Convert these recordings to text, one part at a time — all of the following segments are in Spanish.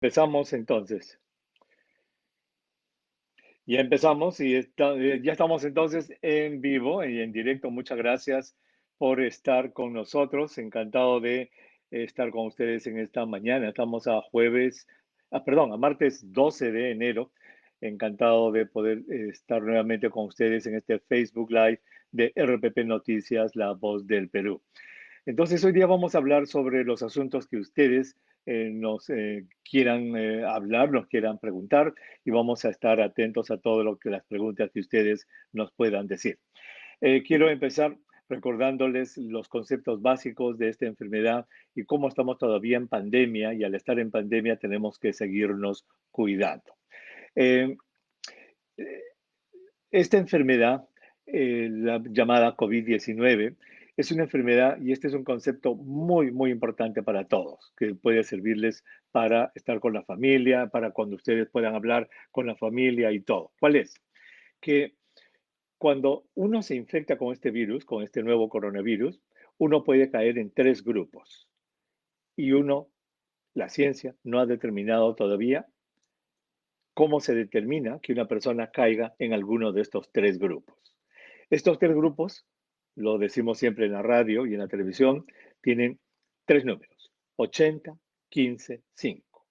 Empezamos entonces. Ya empezamos y ya estamos entonces en vivo y en directo. Muchas gracias por estar con nosotros. Encantado de estar con ustedes en esta mañana. Estamos a perdón, a martes 12 de enero. Encantado de poder estar nuevamente con ustedes en este Facebook Live de RPP Noticias, La Voz del Perú. Entonces, hoy día vamos a hablar sobre los asuntos que ustedes nos quieran hablar, nos quieran preguntar, y vamos a estar atentos a todo lo que las preguntas que ustedes nos puedan decir. Quiero empezar recordándoles los conceptos básicos de esta enfermedad y cómo estamos todavía en pandemia, y al estar en pandemia tenemos que seguirnos cuidando. Eh, eh, esta enfermedad, la llamada COVID-19, es una enfermedad y este es un concepto muy, muy importante para todos, que puede servirles para estar con la familia, para cuando ustedes puedan hablar con la familia y todo. ¿Cuál es? Que cuando uno se infecta con este virus, con este nuevo coronavirus, uno puede caer en tres grupos y la ciencia no ha determinado todavía cómo se determina que una persona caiga en alguno de estos tres grupos. Estos tres grupos, lo decimos siempre en la radio y en la televisión, tienen tres números: 80, 15, 5.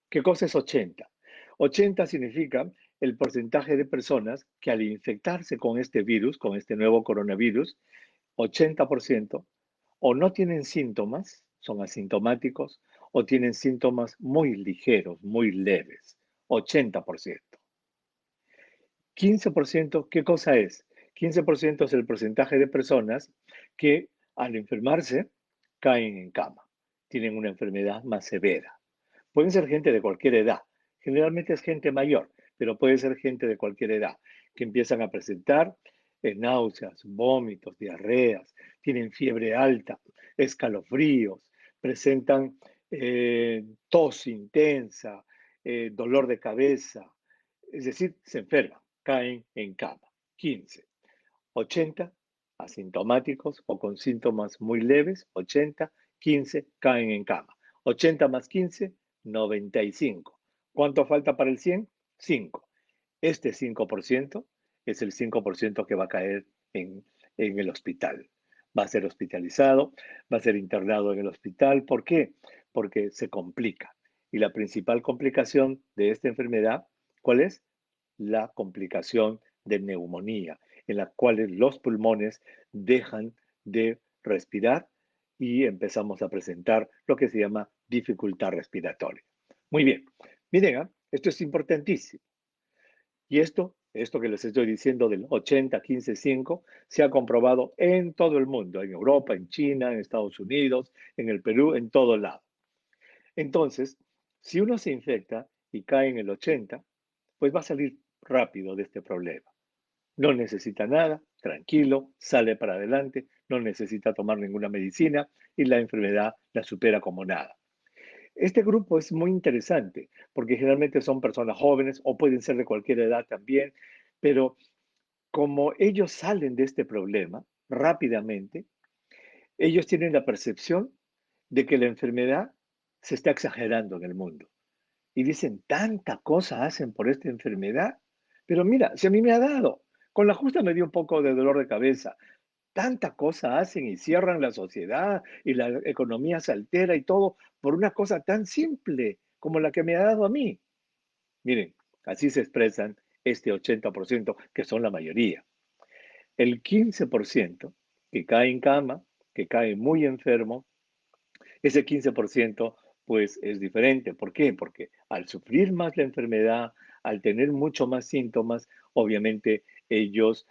¿Qué cosa es 80? 80 significa el porcentaje de personas que al infectarse con este virus, con este nuevo coronavirus, 80% o no tienen síntomas, son asintomáticos, o tienen síntomas muy ligeros, muy leves. 80%. 15%, ¿qué cosa es? 15% es el porcentaje de personas que al enfermarse caen en cama, tienen una enfermedad más severa. Pueden ser gente de cualquier edad, generalmente es gente mayor, pero puede ser gente de cualquier edad, que empiezan a presentar náuseas, vómitos, diarreas, tienen fiebre alta, escalofríos, presentan tos intensa, dolor de cabeza, es decir, se enferman, caen en cama. 15. 80 asintomáticos o con síntomas muy leves, 80, 15 caen en cama. 80 más 15, 95. ¿Cuánto falta para el 100? 5. Este 5% es el 5% que va a caer en el hospital. Va a ser hospitalizado, va a ser internado en el hospital. ¿Por qué? Porque se complica. Y la principal complicación de esta enfermedad, ¿cuál es? La complicación de neumonía, en la cual los pulmones dejan de respirar y empezamos a presentar lo que se llama dificultad respiratoria. Muy bien, miren, esto es importantísimo. Y esto que les estoy diciendo del 80, 15, 5, se ha comprobado en todo el mundo, en Europa, en China, en Estados Unidos, en el Perú, en todo lado. Entonces, si uno se infecta y cae en el 80, pues va a salir rápido de este problema. No necesita nada, tranquilo, sale para adelante, no necesita tomar ninguna medicina y la enfermedad la supera como nada. Este grupo es muy interesante porque generalmente son personas jóvenes o pueden ser de cualquier edad también, pero como ellos salen de este problema rápidamente, ellos tienen la percepción de que la enfermedad se está exagerando en el mundo. Y dicen, tanta cosa hacen por esta enfermedad. Pero mira, si a mí me ha dado, con la justa me dio un poco de dolor de cabeza. Tanta cosa hacen y cierran la sociedad y la economía se altera y todo por una cosa tan simple como la que me ha dado a mí. Miren, así se expresan este 80% que son la mayoría. El 15% que cae en cama, que cae muy enfermo, ese 15% pues es diferente. ¿Por qué? Porque al sufrir más la enfermedad, al tener mucho más síntomas, obviamente ellos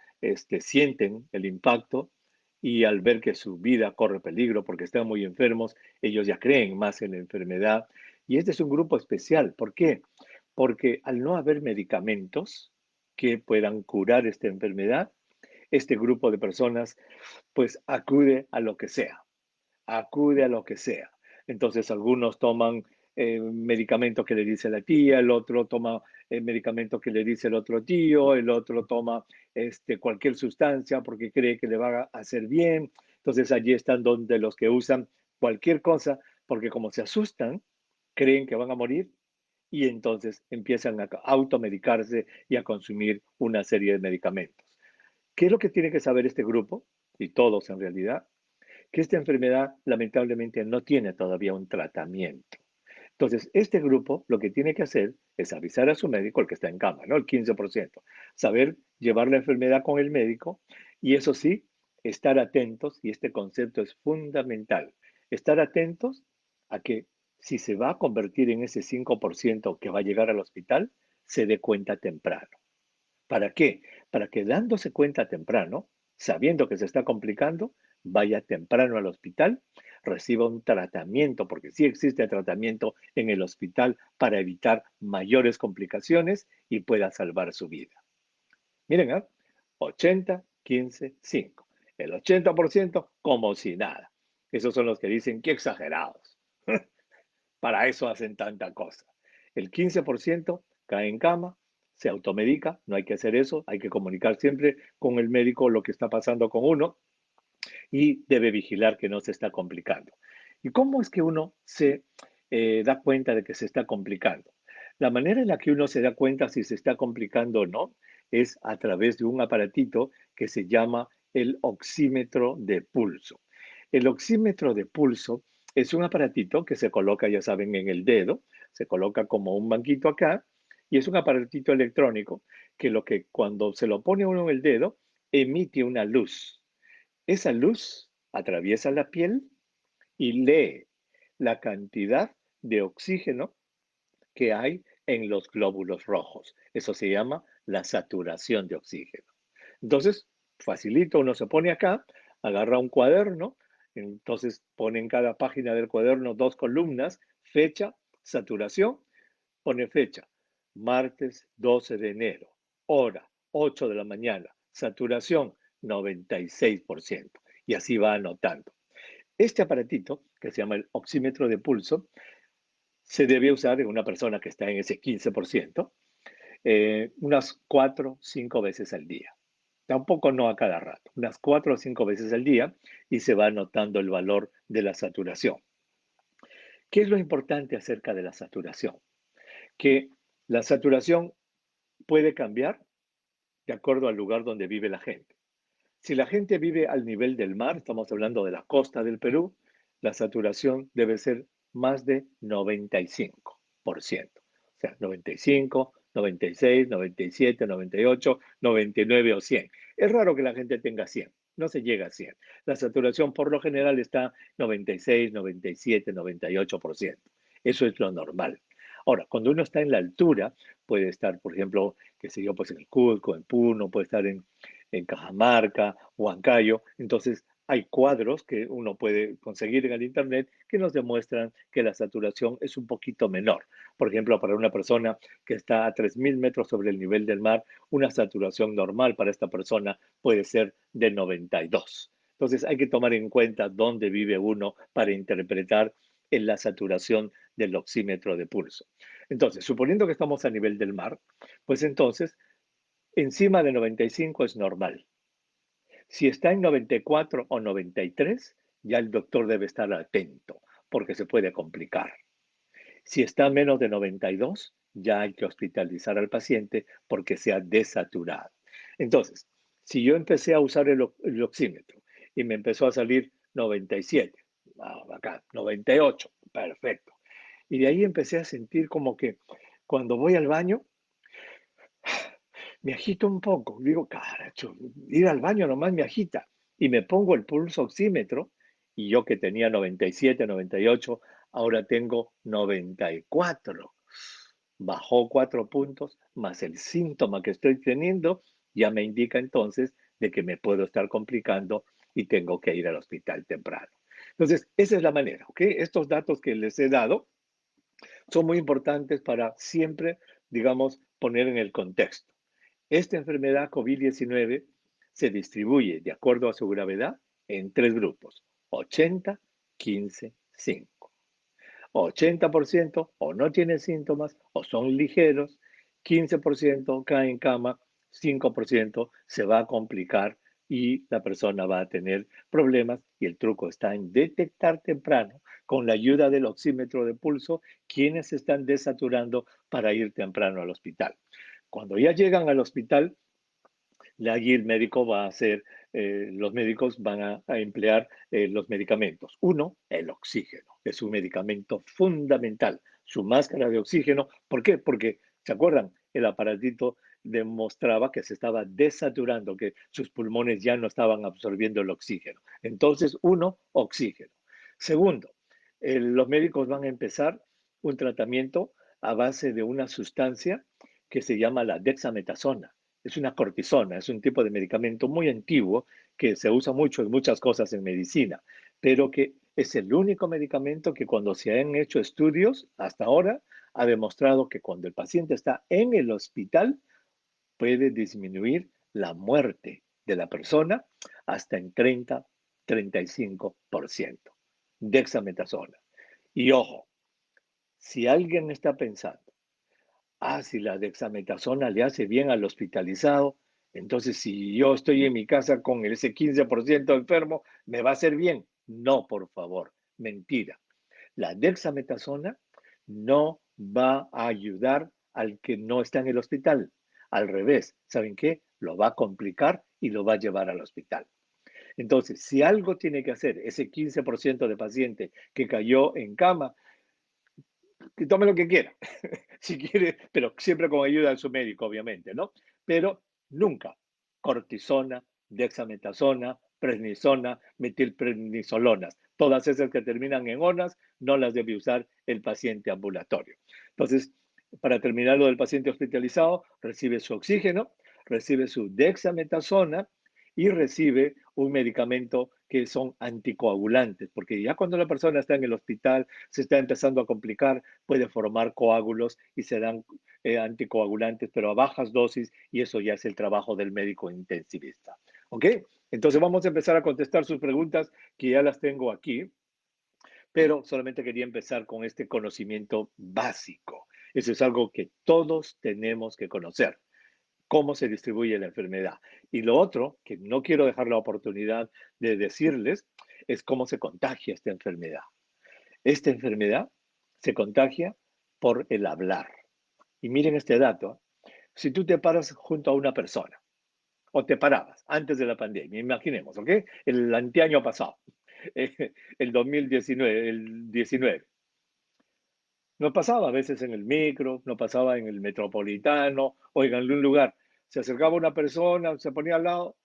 sienten el impacto y al ver que su vida corre peligro porque están muy enfermos, ellos ya creen más en la enfermedad. Y este es un grupo especial. ¿Por qué? Porque al no haber medicamentos que puedan curar esta enfermedad, este grupo de personas pues acude a lo que sea. Entonces, algunos toman medicamento que le dice la tía, el otro toma medicamento que le dice el otro tío, el otro toma cualquier sustancia porque cree que le va a hacer bien. Entonces, allí están donde los que usan cualquier cosa, porque como se asustan, creen que van a morir y entonces empiezan a automedicarse y a consumir una serie de medicamentos. ¿Qué es lo que tiene que saber este grupo? Y todos en realidad, que esta enfermedad lamentablemente no tiene todavía un tratamiento. Entonces, este grupo lo que tiene que hacer es avisar a su médico, el que está en cama, ¿no? El 15%. Saber llevar la enfermedad con el médico y eso sí, estar atentos, y este concepto es fundamental, estar atentos a que si se va a convertir en ese 5% que va a llegar al hospital, se dé cuenta temprano. ¿Para qué? Para que dándose cuenta temprano, sabiendo que se está complicando, vaya temprano al hospital, reciba un tratamiento, porque sí existe tratamiento en el hospital para evitar mayores complicaciones y pueda salvar su vida. Miren, 80, 15, 5. El 80% como si nada. Esos son los que dicen que exagerados. Para eso hacen tanta cosa. El 15% cae en cama, se automedica, no hay que hacer eso, hay que comunicar siempre con el médico lo que está pasando con uno y debe vigilar que no se está complicando. ¿Y cómo es que uno se da cuenta de que se está complicando? La manera en la que uno se da cuenta si se está complicando o no es a través de un aparatito que se llama el oxímetro de pulso. El oxímetro de pulso es un aparatito que se coloca, ya saben, en el dedo, se coloca como un banquito acá y es un aparatito electrónico que lo que cuando se lo pone uno en el dedo emite una luz. Esa luz atraviesa la piel y lee la cantidad de oxígeno que hay en los glóbulos rojos. Eso se llama la saturación de oxígeno. Entonces, facilito, uno se pone acá, agarra un cuaderno, entonces pone en cada página del cuaderno dos columnas, fecha, saturación, pone fecha, martes 12 de enero, hora 8 de la mañana, saturación 96%. Y así va anotando. Este aparatito, que se llama el oxímetro de pulso, se debe usar en una persona que está en ese 15%, unas 4 o 5 veces al día. Tampoco no a cada rato, unas 4 o 5 veces al día y se va anotando el valor de la saturación. ¿Qué es lo importante acerca de la saturación? Que la saturación puede cambiar de acuerdo al lugar donde vive la gente. Si la gente vive al nivel del mar, estamos hablando de la costa del Perú, la saturación debe ser más de 95%. O sea, 95, 96, 97, 98, 99 o 100. Es raro que la gente tenga 100, no se llega a 100. La saturación por lo general está 96, 97, 98%. Eso es lo normal. Ahora, cuando uno está en la altura, puede estar, por ejemplo, qué sé yo, pues en el Cusco, en Puno, puede estar en Cajamarca, Huancayo. Entonces, hay cuadros que uno puede conseguir en el Internet que nos demuestran que la saturación es un poquito menor. Por ejemplo, para una persona que está a 3.000 metros sobre el nivel del mar, una saturación normal para esta persona puede ser de 92. Entonces, hay que tomar en cuenta dónde vive uno para interpretar en la saturación del oxímetro de pulso. Entonces, suponiendo que estamos a nivel del mar, pues entonces encima de 95 es normal. Si está en 94 o 93, ya el doctor debe estar atento porque se puede complicar. Si está a menos de 92, ya hay que hospitalizar al paciente porque se ha desaturado. Entonces, si yo empecé a usar el oxímetro y me empezó a salir 97, acá, 98, perfecto. Y de ahí empecé a sentir como que cuando voy al baño, me agito un poco. Digo, caracho, ir al baño nomás me agita. Y me pongo el pulso oxímetro y yo que tenía 97, 98, ahora tengo 94. Bajó 4 puntos, más el síntoma que estoy teniendo ya me indica entonces de que me puedo estar complicando y tengo que ir al hospital temprano. Entonces, esa es la manera, ¿ok? Estos datos que les he dado son muy importantes para siempre, digamos, poner en el contexto. Esta enfermedad COVID-19 se distribuye de acuerdo a su gravedad en tres grupos: 80, 15, 5. 80% o no tiene síntomas o son ligeros, 15% cae en cama, 5% se va a complicar y la persona va a tener problemas y el truco está en detectar temprano con la ayuda del oxímetro de pulso quienes se están desaturando para ir temprano al hospital. Cuando ya llegan al hospital, allí el médico va a hacer, los médicos van a emplear los medicamentos. Uno, el oxígeno, es un medicamento fundamental. Su máscara de oxígeno, ¿por qué? Porque, ¿se acuerdan? El aparatito demostraba que se estaba desaturando, que sus pulmones ya no estaban absorbiendo el oxígeno. Entonces, uno, oxígeno. Segundo, los médicos van a empezar un tratamiento a base de una sustancia que se llama la dexametasona. Es una cortisona, es un tipo de medicamento muy antiguo que se usa mucho en muchas cosas en medicina, pero que es el único medicamento que cuando se han hecho estudios hasta ahora ha demostrado que cuando el paciente está en el hospital puede disminuir la muerte de la persona hasta en 30-35%. Dexametasona. Y ojo, si alguien está pensando, si la dexametasona le hace bien al hospitalizado, entonces si yo estoy en mi casa con ese 15% enfermo, ¿me va a hacer bien? No, por favor, mentira. La dexametasona no va a ayudar al que no está en el hospital. Al revés, ¿saben qué? Lo va a complicar y lo va a llevar al hospital. Entonces, si algo tiene que hacer ese 15% de paciente que cayó en cama, que tome lo que quiera, si quiere, pero siempre con ayuda de su médico, obviamente, ¿no? Pero nunca cortisona, dexametasona, prednisona, metilprednisolonas. Todas esas que terminan en onas no las debe usar el paciente ambulatorio. Entonces, para terminar lo del paciente hospitalizado, recibe su oxígeno, recibe su dexametasona y recibe un medicamento que son anticoagulantes, porque ya cuando la persona está en el hospital, se está empezando a complicar, puede formar coágulos y se dan anticoagulantes, pero a bajas dosis, y eso ya es el trabajo del médico intensivista. ¿Ok? Entonces vamos a empezar a contestar sus preguntas, que ya las tengo aquí, pero solamente quería empezar con este conocimiento básico. Eso es algo que todos tenemos que conocer, cómo se distribuye la enfermedad. Y lo otro, que no quiero dejar la oportunidad de decirles, es cómo se contagia esta enfermedad. Esta enfermedad se contagia por el hablar. Y miren este dato. Si tú te paras junto a una persona, o te parabas antes de la pandemia, imaginemos, ¿ok? El anteaño pasado, el 2019, el 19. No pasaba a veces en el micro, no pasaba en el metropolitano o en algún lugar. Se acercaba una persona, se ponía al lado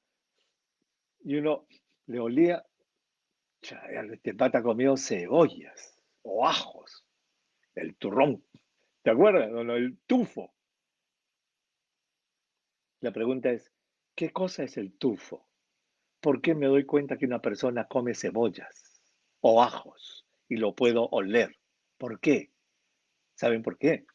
y uno le olía, este pata comió cebollas o ajos, el turrón. ¿Te acuerdas? El tufo. La pregunta es, ¿qué cosa es el tufo? ¿Por qué me doy cuenta que una persona come cebollas o ajos y lo puedo oler? ¿Por qué? ¿Saben por qué?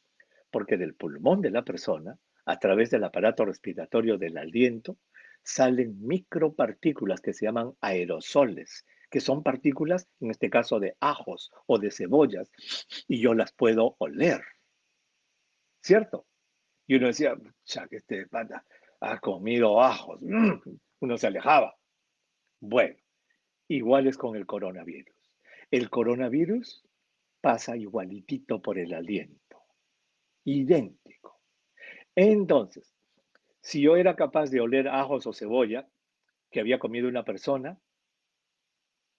Porque del pulmón de la persona, a través del aparato respiratorio del aliento, salen micropartículas que se llaman aerosoles, que son partículas, en este caso, de ajos o de cebollas, y yo las puedo oler, ¿cierto? Y uno decía, ya que este pata ha comido ajos, uno se alejaba. Bueno, igual es con el coronavirus. El coronavirus pasa igualitito por el aliento, idéntico. Entonces, si yo era capaz de oler ajos o cebolla que había comido una persona,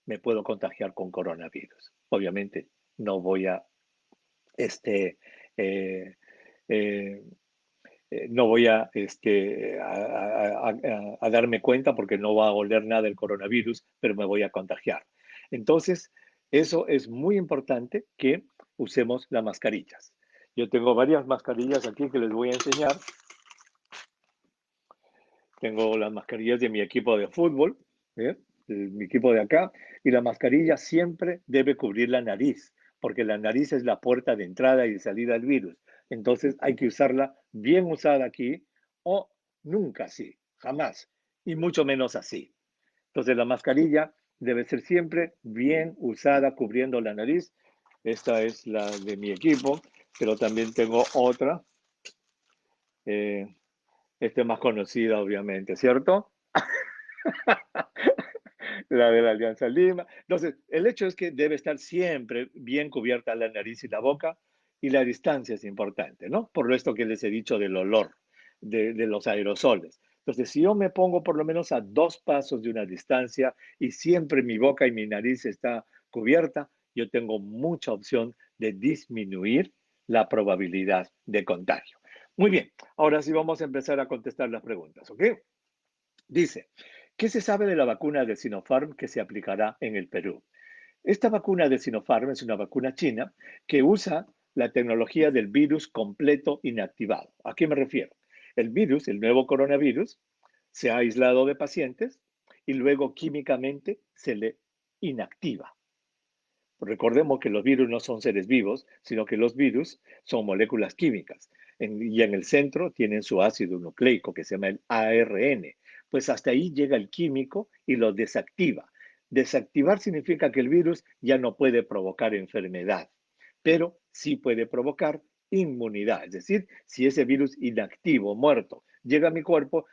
me puedo contagiar con coronavirus. Obviamente, no voy a, este, eh, eh, no voy a darme cuenta porque no va a oler nada el coronavirus, pero me voy a contagiar. Entonces, eso es muy importante que usemos las mascarillas. Yo tengo varias mascarillas aquí que les voy a enseñar. Tengo las mascarillas de mi equipo de fútbol, ¿eh? Mi equipo de acá, y la mascarilla siempre debe cubrir la nariz, porque la nariz es la puerta de entrada y de salida del virus. Entonces hay que usarla bien usada aquí o nunca así, jamás, y mucho menos así. Entonces la mascarilla debe ser siempre bien usada cubriendo la nariz. Esta es la de mi equipo, pero también tengo otra. Eh, esta es más conocida, obviamente, ¿cierto? La de la Alianza Lima. Entonces, el hecho es que debe estar siempre bien cubierta la nariz y la boca, y la distancia es importante, ¿no? Por esto que les he dicho del olor, de los aerosoles. Entonces, si yo me pongo por lo menos a 2 pasos de una distancia y siempre mi boca y mi nariz está cubierta, yo tengo mucha opción de disminuir la probabilidad de contagio. Muy bien, ahora sí vamos a empezar a contestar las preguntas, ¿ok? Dice, ¿qué se sabe de la vacuna de Sinopharm que se aplicará en el Perú? Esta vacuna de Sinopharm es una vacuna china que usa la tecnología del virus completo inactivado. ¿A qué me refiero? El virus, el nuevo coronavirus, se ha aislado de pacientes y luego químicamente se le inactiva. Recordemos que los virus no son seres vivos, sino que los virus son moléculas químicas. Y en el centro tienen su ácido nucleico que se llama el ARN. Pues hasta ahí llega el químico y lo desactiva. Desactivar significa que el virus ya no puede provocar enfermedad, pero sí puede provocar inmunidad. Es decir, si ese virus inactivo, muerto, llega a mi cuerpo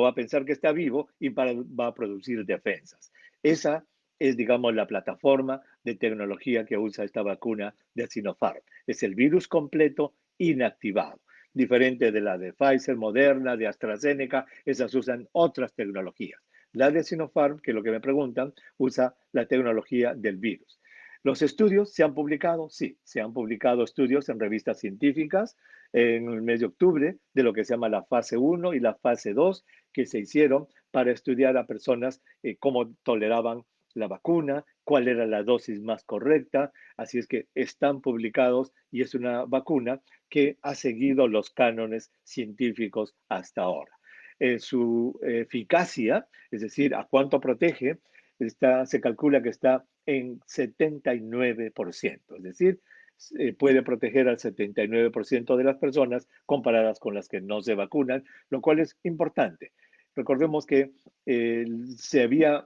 va a pensar que está vivo y va a producir defensas. Esa es, digamos, la plataforma de tecnología que usa esta vacuna de Sinopharm. Es el virus completo inactivado. Diferente de la de Pfizer, Moderna, de AstraZeneca, esas usan otras tecnologías. La de Sinopharm, que es lo que me preguntan, usa la tecnología del virus. ¿Los estudios se han publicado? Sí, se han publicado estudios en revistas científicas en el mes de octubre de lo que se llama la fase 1 y la fase 2 que se hicieron para estudiar a personas cómo toleraban la vacuna, cuál era la dosis más correcta. Así es que están publicados y es una vacuna que ha seguido los cánones científicos hasta ahora. Su eficacia, es decir, a cuánto protege, se calcula que está en 79%, es decir, puede proteger al 79% de las personas comparadas con las que no se vacunan, lo cual es importante. Recordemos que se había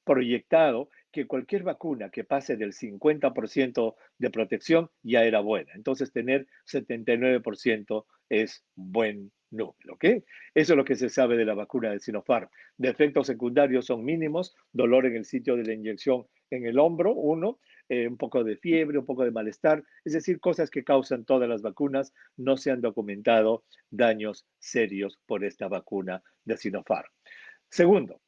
proyectado que cualquier vacuna que pase del 50% de protección ya era buena. Entonces, tener 79% es buen número, ¿ok? Eso es lo que se sabe de la vacuna de Sinopharm. De efectos secundarios son mínimos, dolor en el sitio de la inyección en el hombro, uno, un poco de fiebre, un poco de malestar, es decir, cosas que causan todas las vacunas. No se han documentado daños serios por esta vacuna de Sinopharm. Segundo,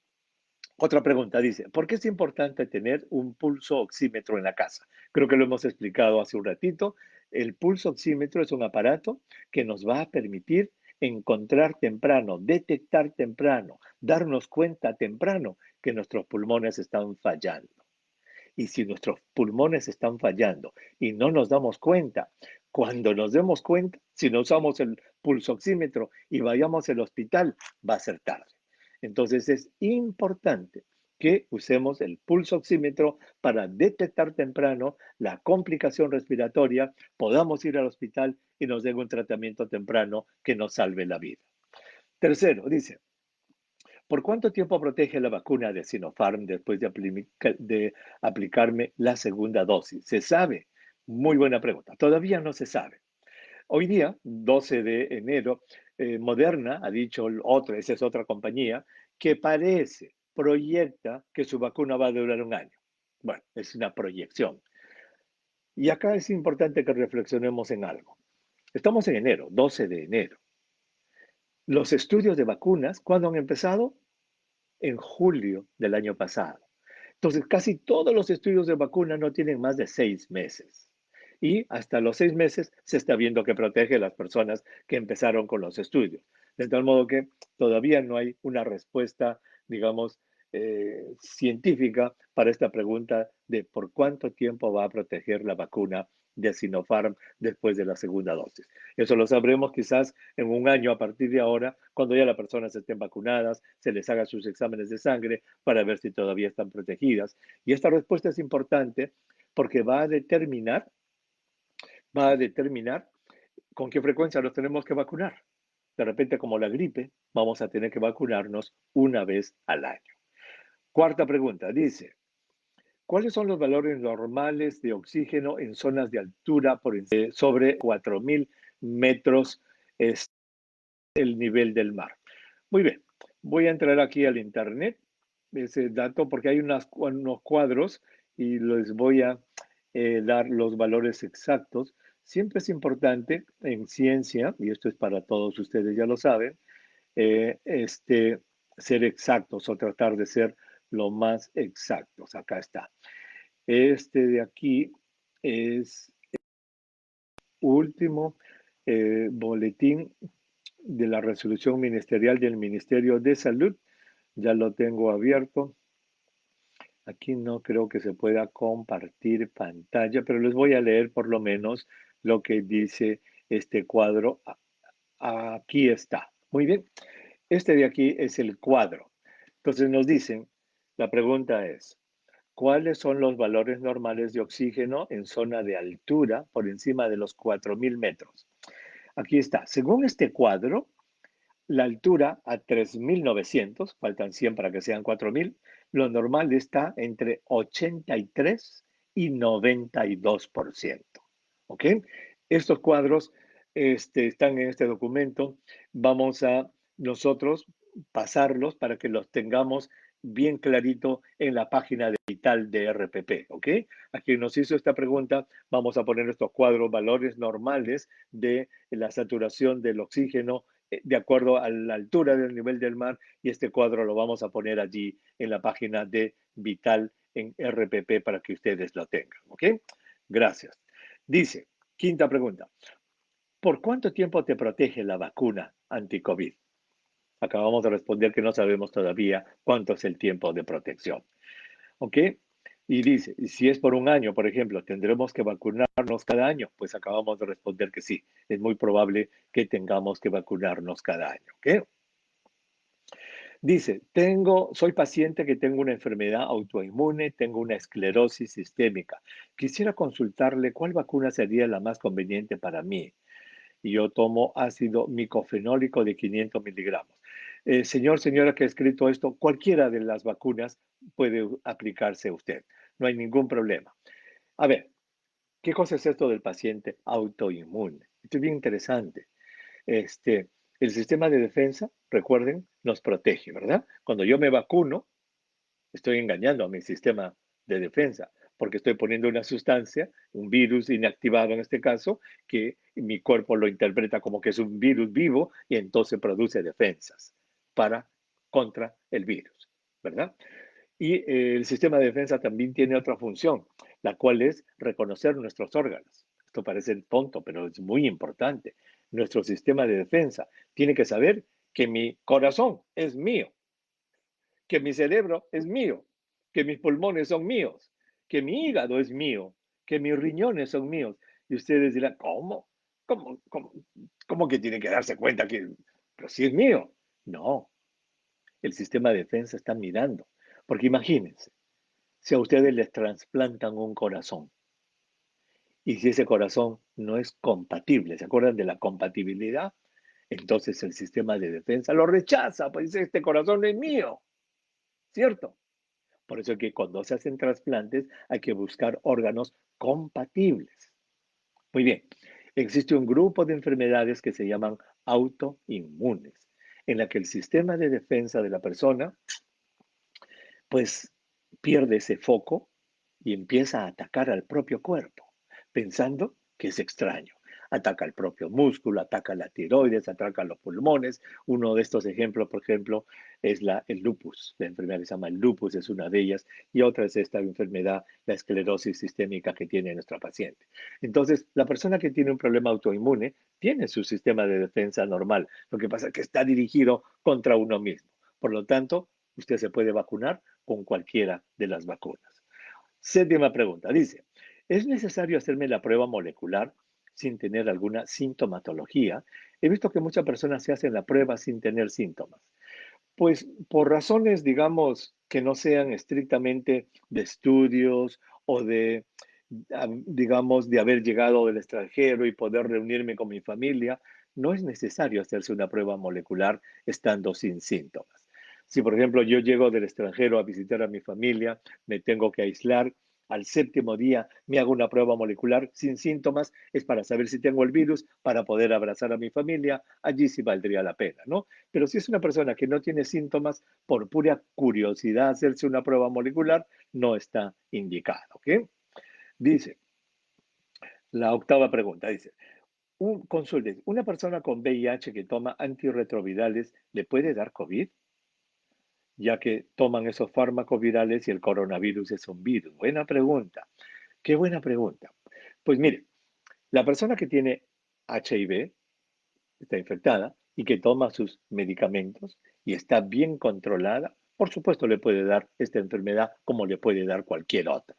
otra pregunta dice, ¿por qué es importante tener un pulso oxímetro en la casa? Creo que lo hemos explicado hace un ratito. El pulso oxímetro es un aparato que nos va a permitir encontrar temprano, detectar temprano, darnos cuenta temprano que nuestros pulmones están fallando. Y si nuestros pulmones están fallando y no nos damos cuenta, cuando nos demos cuenta, si no usamos el pulso oxímetro y vayamos al hospital, va a ser tarde. Entonces es importante que usemos el pulso oxímetro para detectar temprano la complicación respiratoria, podamos ir al hospital y nos den un tratamiento temprano que nos salve la vida. Tercero, dice, ¿por cuánto tiempo protege la vacuna de Sinopharm después de aplicarme la segunda dosis? ¿Se sabe? Muy buena pregunta. Todavía no se sabe. Hoy día, 12 de enero, Moderna ha dicho, esa es otra compañía, que proyecta que su vacuna va a durar un año. Bueno, es una proyección. Y acá es importante que reflexionemos en algo. Estamos en enero, 12 de enero. Los estudios de vacunas, ¿cuándo han empezado? En julio del año pasado. Entonces, casi todos los estudios de vacuna no tienen más de 6 meses. Y hasta los 6 meses se está viendo que protege a las personas que empezaron con los estudios. De tal modo que todavía no hay una respuesta, digamos, científica para esta pregunta de por cuánto tiempo va a proteger la vacuna de Sinopharm después de la segunda dosis. Eso lo sabremos quizás en un año a partir de ahora, cuando ya las personas estén vacunadas, se les haga sus exámenes de sangre para ver si todavía están protegidas. Y esta respuesta es importante porque va a determinar con qué frecuencia los tenemos que vacunar. De repente, como la gripe, vamos a tener que vacunarnos una vez al año. Cuarta pregunta, dice, ¿cuáles son los valores normales de oxígeno en zonas de altura sobre 4.000 metros es el nivel del mar? Muy bien. Voy a entrar aquí al internet, ese dato, porque hay unos cuadros y les voy a dar los valores exactos. Siempre es importante en ciencia, y esto es para todos ustedes, ya lo saben, ser exactos o tratar de ser lo más exactos. Acá está. Este de aquí es último boletín de la resolución ministerial del Ministerio de Salud. Ya lo tengo abierto. Aquí no creo que se pueda compartir pantalla, pero les voy a leer por lo menos lo que dice este cuadro. Aquí está. Muy bien. Este de aquí es el cuadro. Entonces nos dicen, la pregunta es, ¿cuáles son los valores normales de oxígeno en zona de altura por encima de los 4.000 metros? Aquí está. Según este cuadro, la altura a 3.900, faltan 100 para que sean 4.000, lo normal está entre 83 y 92%. ¿Ok? Estos cuadros están en este documento. Vamos a nosotros pasarlos para que los tengamos bien clarito en la página de Vital de RPP. ¿Ok? A quien nos hizo esta pregunta, vamos a poner estos cuadros, valores normales de la saturación del oxígeno de acuerdo a la altura del nivel del mar, y este cuadro lo vamos a poner allí en la página de Vital en RPP para que ustedes lo tengan. ¿Ok? Gracias. Dice, quinta pregunta. ¿Por cuánto tiempo te protege la vacuna anti-COVID? Acabamos de responder que no sabemos todavía cuánto es el tiempo de protección. ¿Ok? Y dice, y si es por un año, por ejemplo, ¿tendremos que vacunarnos cada año? Pues acabamos de responder que sí. Es muy probable que tengamos que vacunarnos cada año. ¿Ok? Dice, soy paciente que tengo una enfermedad autoinmune, tengo una esclerosis sistémica. Quisiera consultarle cuál vacuna sería la más conveniente para mí. Y yo tomo ácido micofenólico de 500 miligramos. Señora que ha escrito esto, cualquiera de las vacunas puede aplicarse a usted. No hay ningún problema. A ver, ¿qué cosa es esto del paciente autoinmune? Esto es bien interesante. Este, el sistema de defensa, recuerden, nos protege, ¿verdad? Cuando yo me vacuno, estoy engañando a mi sistema de defensa, porque estoy poniendo una sustancia, un virus inactivado en este caso, que mi cuerpo lo interpreta como que es un virus vivo y entonces produce defensas para contra el virus, ¿verdad? Y el sistema de defensa también tiene otra función, la cual es reconocer nuestros órganos. Esto parece tonto, pero es muy importante. Nuestro sistema de defensa tiene que saber que mi corazón es mío, que mi cerebro es mío, que mis pulmones son míos, que mi hígado es mío, que mis riñones son míos. Y ustedes dirán, ¿cómo? ¿Cómo que tiene que darse cuenta que, pero si es mío? No, el sistema de defensa está mirando. Porque imagínense, si a ustedes les trasplantan un corazón y si ese corazón no es compatible, ¿se acuerdan de la compatibilidad? Entonces el sistema de defensa lo rechaza, pues dice, este corazón no es mío, ¿cierto? Por eso es que cuando se hacen trasplantes hay que buscar órganos compatibles. Muy bien, existe un grupo de enfermedades que se llaman autoinmunes, en la que el sistema de defensa de la persona pues pierde ese foco y empieza a atacar al propio cuerpo, pensando que es extraño. Ataca el propio músculo, ataca la tiroides, ataca los pulmones. Uno de estos ejemplos, por ejemplo, es el lupus. La enfermedad que se llama el lupus es una de ellas, y otra es esta enfermedad, la esclerosis sistémica que tiene nuestra paciente. Entonces, la persona que tiene un problema autoinmune tiene su sistema de defensa normal. Lo que pasa es que está dirigido contra uno mismo. Por lo tanto, usted se puede vacunar con cualquiera de las vacunas. Séptima pregunta, dice, ¿es necesario hacerme la prueba molecular sin tener alguna sintomatología? He visto que muchas personas se hacen la prueba sin tener síntomas. Pues por razones, digamos, que no sean estrictamente de estudios o de, digamos, de haber llegado del extranjero y poder reunirme con mi familia, no es necesario hacerse una prueba molecular estando sin síntomas. Si, por ejemplo, yo llego del extranjero a visitar a mi familia, me tengo que aislar, Al séptimo día me hago una prueba molecular sin síntomas, es para saber si tengo el virus, para poder abrazar a mi familia, allí sí valdría la pena, ¿no? Pero si es una persona que no tiene síntomas, por pura curiosidad hacerse una prueba molecular, no está indicado, ¿ok? Dice, la octava pregunta, dice, consulte, ¿una persona con VIH que toma antirretrovirales le puede dar COVID? Ya que toman esos fármacos virales y el coronavirus es un virus. Buena pregunta. Qué buena pregunta. Pues mire, la persona que tiene HIV, está infectada y que toma sus medicamentos y está bien controlada, por supuesto le puede dar esta enfermedad como le puede dar cualquier otra,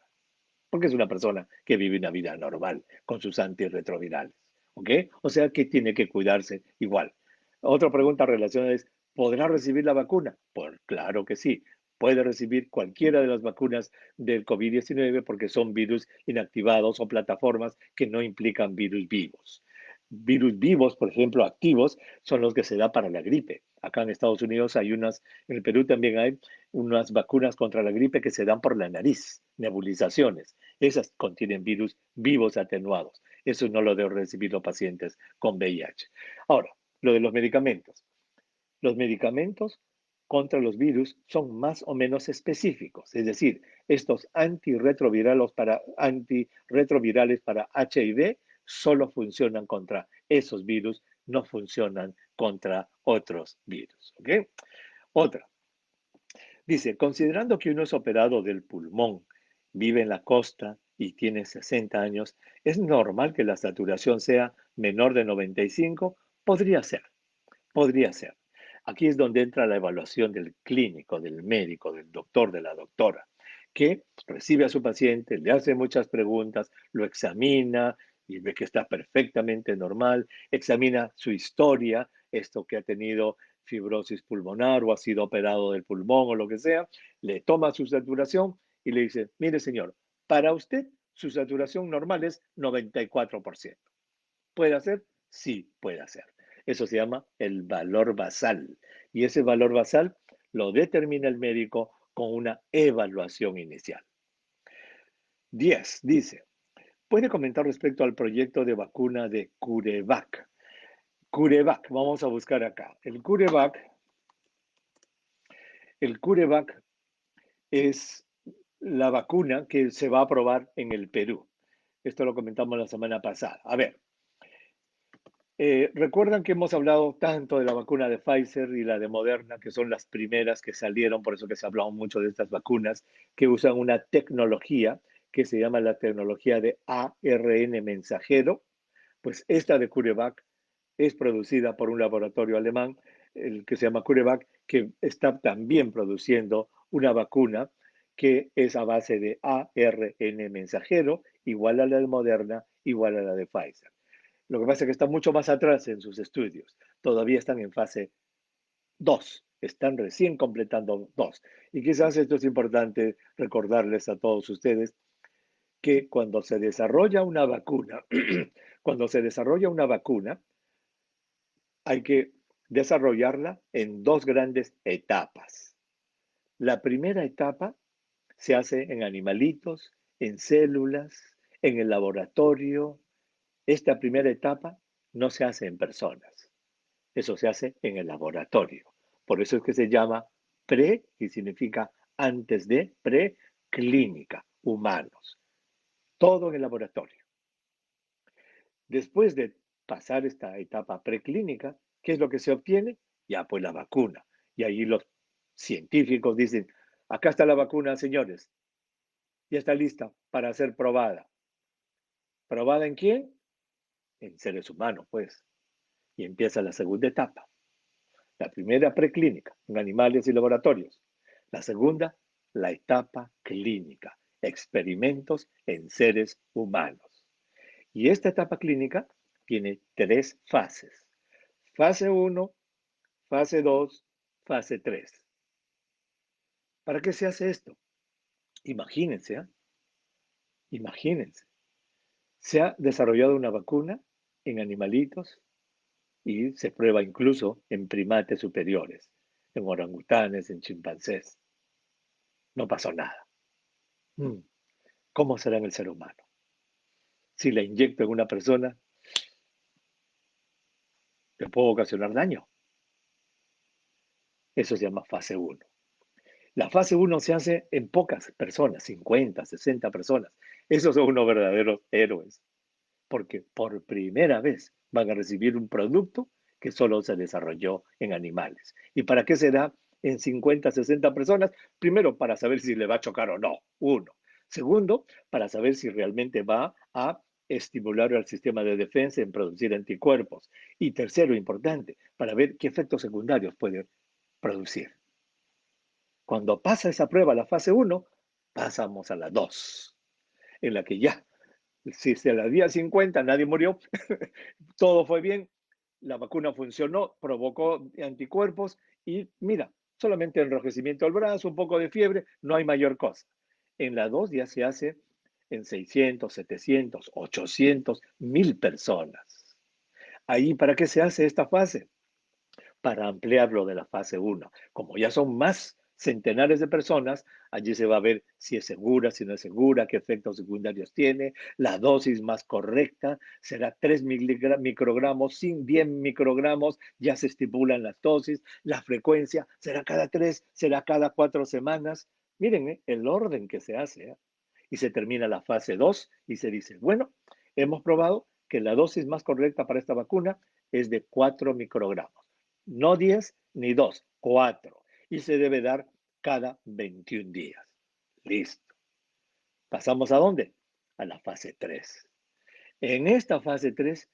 porque es una persona que vive una vida normal con sus antirretrovirales, ¿ok? O sea que tiene que cuidarse igual. Otra pregunta relacionada es, ¿podrá recibir la vacuna? Pues claro que sí. Puede recibir cualquiera de las vacunas del COVID-19 porque son virus inactivados o plataformas que no implican virus vivos. Virus vivos, por ejemplo, activos, son los que se da para la gripe. Acá en Estados Unidos hay unas, en el Perú también hay unas vacunas contra la gripe que se dan por la nariz, nebulizaciones. Esas contienen virus vivos atenuados. Eso no lo deben recibir los pacientes con VIH. Ahora, lo de los medicamentos. Los medicamentos contra los virus son más o menos específicos, es decir, estos antirretrovirales para HIV solo funcionan contra esos virus, no funcionan contra otros virus. ¿Ok? Otra, dice, considerando que uno es operado del pulmón, vive en la costa y tiene 60 años, ¿es normal que la saturación sea menor de 95? Podría ser, podría ser. Aquí es donde entra la evaluación del clínico, del médico, del doctor, de la doctora, que recibe a su paciente, le hace muchas preguntas, lo examina y ve que está perfectamente normal, examina su historia, esto que ha tenido fibrosis pulmonar o ha sido operado del pulmón o lo que sea, le toma su saturación y le dice, mire señor, para usted su saturación normal es 94%. ¿Puede hacer? Sí, puede hacer. Eso se llama el valor basal. Y ese valor basal lo determina el médico con una evaluación inicial. 10. Dice, puede comentar respecto al proyecto de vacuna de CureVac. CureVac, vamos a buscar acá. El CureVac es la vacuna que se va a probar en el Perú. Esto lo comentamos la semana pasada. A ver, recuerdan que hemos hablado tanto de la vacuna de Pfizer y la de Moderna, que son las primeras que salieron, por eso que se ha hablado mucho de estas vacunas, que usan una tecnología que se llama la tecnología de ARN mensajero. Pues esta de CureVac es producida por un laboratorio alemán, el que se llama CureVac, que está también produciendo una vacuna que es a base de ARN mensajero, igual a la de Moderna, igual a la de Pfizer. Lo que pasa es que están mucho más atrás en sus estudios. Todavía están en fase 2. Están recién completando 2. Y quizás esto es importante recordarles a todos ustedes que cuando se desarrolla una vacuna, cuando se desarrolla una vacuna, hay que desarrollarla en dos grandes etapas. La primera etapa se hace en animalitos, en células, en el laboratorio. Esta primera etapa no se hace en personas. Eso se hace en el laboratorio. Por eso es que se llama pre, y significa antes de, preclínica, humanos. Todo en el laboratorio. Después de pasar esta etapa preclínica, ¿qué es lo que se obtiene? Ya pues la vacuna. Y ahí los científicos dicen, acá está la vacuna, señores. Ya está lista para ser probada. ¿Probada en quién? En seres humanos, pues. Y empieza la segunda etapa. La primera preclínica, en animales y laboratorios. La segunda, la etapa clínica, experimentos en seres humanos. Y esta etapa clínica tiene tres fases. Fase uno, fase 2, fase 3. ¿Para qué se hace esto? Imagínense, ¿eh? Imagínense. Se ha desarrollado una vacuna en animalitos y se prueba incluso en primates superiores, en orangutanes, en chimpancés. No pasó nada. Mm. ¿Cómo será en el ser humano? Si la inyecto en una persona, ¿le puedo ocasionar daño? Eso se llama fase uno. La fase uno se hace en pocas personas, 50, 60 personas. Esos son unos verdaderos héroes, porque por primera vez van a recibir un producto que solo se desarrolló en animales. ¿Y para qué se da en 50, 60 personas? Primero, para saber si le va a chocar o no, uno. Segundo, para saber si realmente va a estimular al sistema de defensa en producir anticuerpos. Y tercero, importante, para ver qué efectos secundarios puede producir. Cuando pasa esa prueba, la fase uno, pasamos a la 2, en la que ya, si se la día 50 nadie murió, todo fue bien, la vacuna funcionó, provocó anticuerpos y mira, solamente enrojecimiento al brazo, un poco de fiebre, no hay mayor cosa. En la 2 ya se hace en 600, 700, 800, 1000 personas. Ahí, ¿para qué se hace esta fase? Para ampliarlo de la fase uno. Como ya son más centenares de personas, allí se va a ver si es segura, si no es segura, qué efectos secundarios tiene, la dosis más correcta, será 3 microgramos, sin 10 microgramos, ya se estipulan las dosis, la frecuencia, será cada 3, será cada 4 semanas. Miren el orden que se hace. Y se termina la fase 2 y se dice, bueno, hemos probado que la dosis más correcta para esta vacuna es de 4 microgramos. No 10 ni 2, 4. Y se debe dar cada 21 días. Listo. ¿Pasamos a dónde? A la fase 3. En esta fase 3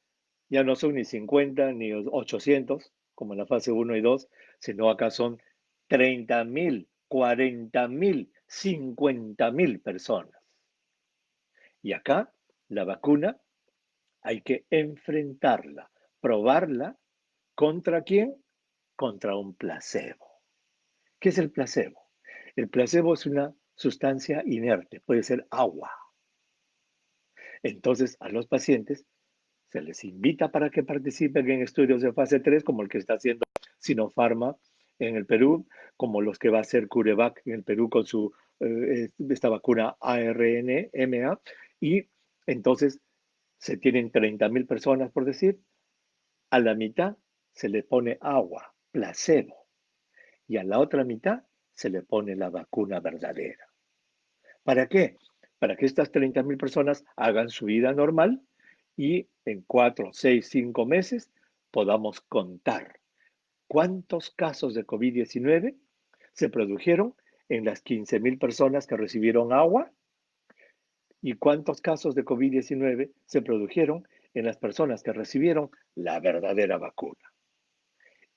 ya no son ni 50 ni 800, como en la fase 1 y 2, sino acá son 30.000, 40.000, 50.000 personas. Y acá la vacuna hay que enfrentarla, probarla. ¿Contra quién? Contra un placebo. ¿Qué es el placebo? El placebo es una sustancia inerte, puede ser agua. Entonces, a los pacientes se les invita para que participen en estudios de fase 3, como el que está haciendo Sinopharma en el Perú, como los que va a hacer CureVac en el Perú con esta vacuna ARN-MA. Y entonces se tienen 30.000 personas, por decir, a la mitad se le pone agua, placebo, y a la otra mitad se le pone la vacuna verdadera. ¿Para qué? Para que estas 30.000 personas hagan su vida normal y en 4, 6, 5 meses podamos contar cuántos casos de COVID-19 se produjeron en las 15.000 personas que recibieron agua y cuántos casos de COVID-19 se produjeron en las personas que recibieron la verdadera vacuna.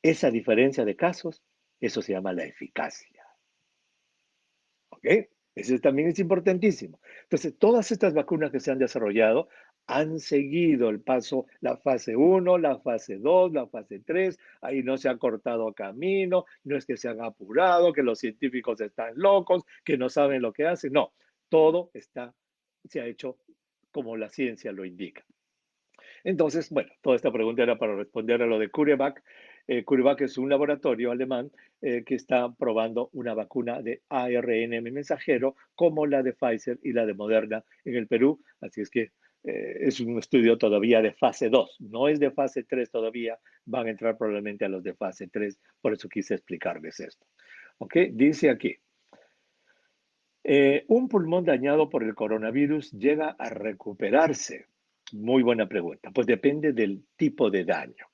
Esa diferencia de casos, eso se llama la eficacia. ¿Ok? Eso también es importantísimo. Entonces, todas estas vacunas que se han desarrollado han seguido el paso, la fase uno, la fase 2, la fase 3. Ahí no se ha cortado camino, no es que se han apurado, que los científicos están locos, que no saben lo que hacen. No, todo se ha hecho como la ciencia lo indica. Entonces, bueno, toda esta pregunta era para responder a lo de CureVac. CureVac es un laboratorio alemán que está probando una vacuna de ARN mensajero como la de Pfizer y la de Moderna en el Perú. Así es que es un estudio todavía de fase 2, no es de fase 3 todavía, van a entrar probablemente a los de fase 3, por eso quise explicarles esto. ¿Ok? Dice aquí, ¿un pulmón dañado por el coronavirus llega a recuperarse? Muy buena pregunta. Pues depende del tipo de daño.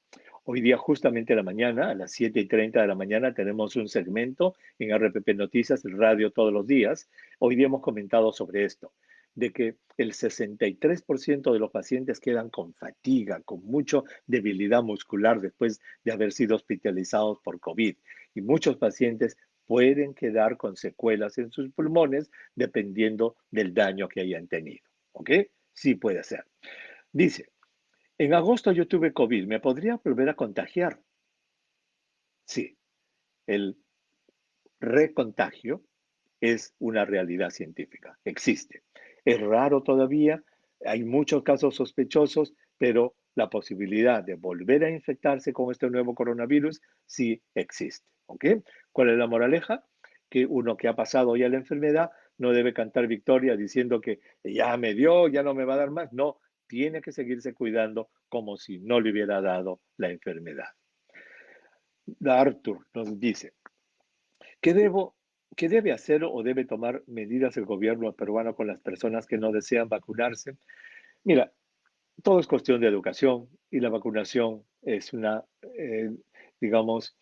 Hoy día, justamente a la mañana, a las 7:30 de la mañana, tenemos un segmento en RPP Noticias, el radio todos los días. Hoy día hemos comentado sobre esto, de que el 63% de los pacientes quedan con fatiga, con mucha debilidad muscular después de haber sido hospitalizados por COVID. Y muchos pacientes pueden quedar con secuelas en sus pulmones dependiendo del daño que hayan tenido. ¿Ok? Sí puede ser. Dice, en agosto yo tuve COVID, ¿me podría volver a contagiar? Sí, el recontagio es una realidad científica, existe. Es raro todavía, hay muchos casos sospechosos, pero la posibilidad de volver a infectarse con este nuevo coronavirus sí existe. ¿Ok? ¿Cuál es la moraleja? Que uno que ha pasado ya la enfermedad no debe cantar victoria diciendo que ya me dio, ya no me va a dar más. No, tiene que seguirse cuidando como si no le hubiera dado la enfermedad. Arthur nos dice, ¿qué debo, qué debe hacer o debe tomar medidas el gobierno peruano con las personas que no desean vacunarse? Mira, todo es cuestión de educación y la vacunación es una, digamos,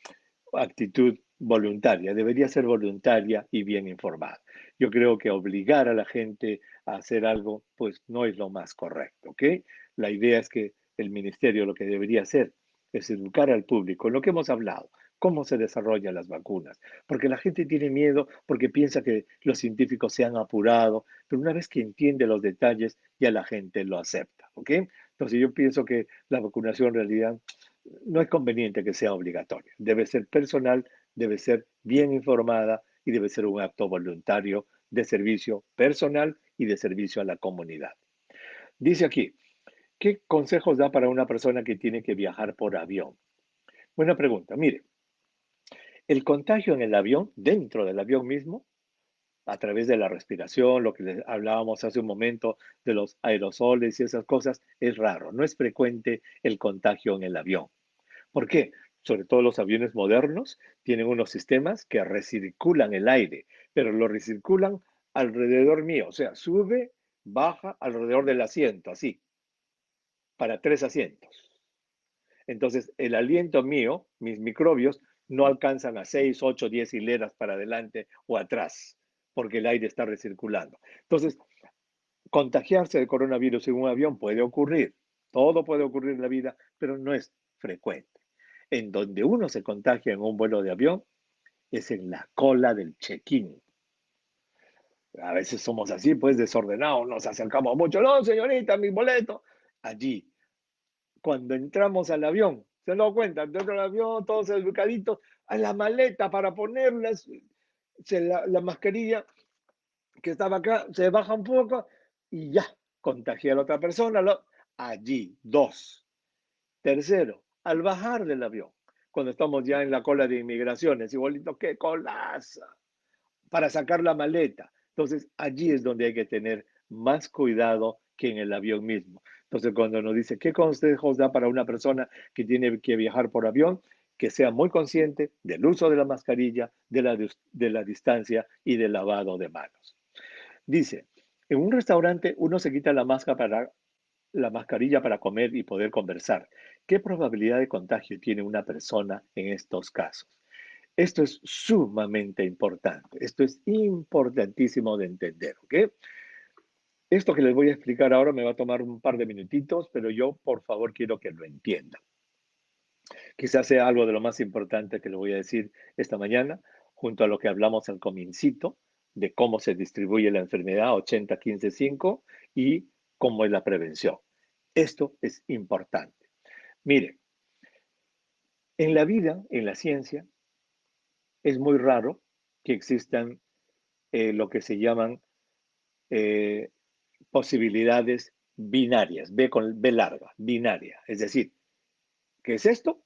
actitud voluntaria, debería ser voluntaria y bien informada. Yo creo que obligar a la gente a hacer algo, pues no es lo más correcto, ¿ok? La idea es que el ministerio lo que debería hacer es educar al público, en lo que hemos hablado, cómo se desarrollan las vacunas, porque la gente tiene miedo porque piensa que los científicos se han apurado, pero una vez que entiende los detalles, ya la gente lo acepta, ¿ok? Entonces yo pienso que la vacunación en realidad no es conveniente que sea obligatoria. Debe ser personal, debe ser bien informada y debe ser un acto voluntario de servicio personal y de servicio a la comunidad. Dice aquí, ¿qué consejos da para una persona que tiene que viajar por avión? Buena pregunta. Mire, el contagio en el avión, dentro del avión mismo, a través de la respiración, lo que les hablábamos hace un momento de los aerosoles y esas cosas, es raro. No es frecuente el contagio en el avión. ¿Por qué? Sobre todo los aviones modernos tienen unos sistemas que recirculan el aire, pero lo recirculan alrededor mío, o sea, sube, baja alrededor del asiento, así, para 3 asientos. Entonces, el aliento mío, mis microbios, no alcanzan a 6, 8, 10 hileras para adelante o atrás, porque el aire está recirculando. Entonces, contagiarse de coronavirus en un avión puede ocurrir, todo puede ocurrir en la vida, pero no es frecuente. En donde uno se contagia en un vuelo de avión es en la cola del check-in. A veces somos así, pues desordenados, nos acercamos mucho. No, señorita, mi boleto. Allí, cuando entramos al avión, se han dado cuenta, dentro del avión, todos educaditos, a la maleta para ponerlas, la mascarilla que estaba acá se baja un poco y ya, contagia a la otra persona. Allí, dos. Tercero, al bajar del avión, cuando estamos ya en la cola de inmigraciones, igualito, qué colaza, para sacar la maleta. Entonces, allí es donde hay que tener más cuidado que en el avión mismo. Entonces, cuando nos dice, ¿qué consejos da para una persona que tiene que viajar por avión? Que sea muy consciente del uso de la mascarilla, de la distancia y del lavado de manos. Dice, en un restaurante uno se quita la mascarilla para comer y poder conversar. ¿Qué probabilidad de contagio tiene una persona en estos casos? Esto es sumamente importante. Esto es importantísimo de entender, ¿ok? Esto que les voy a explicar ahora me va a tomar un par de minutitos, pero yo por favor quiero que lo entiendan. Quizás sea algo de lo más importante que les voy a decir esta mañana, junto a lo que hablamos al comiencito, de cómo se distribuye la enfermedad 80-15-5 y cómo es la prevención. Esto es importante. Mire, en la vida, en la ciencia, es muy raro que existan lo que se llaman eh, posibilidades binarias, B con B larga, binaria. Es decir, ¿qué es esto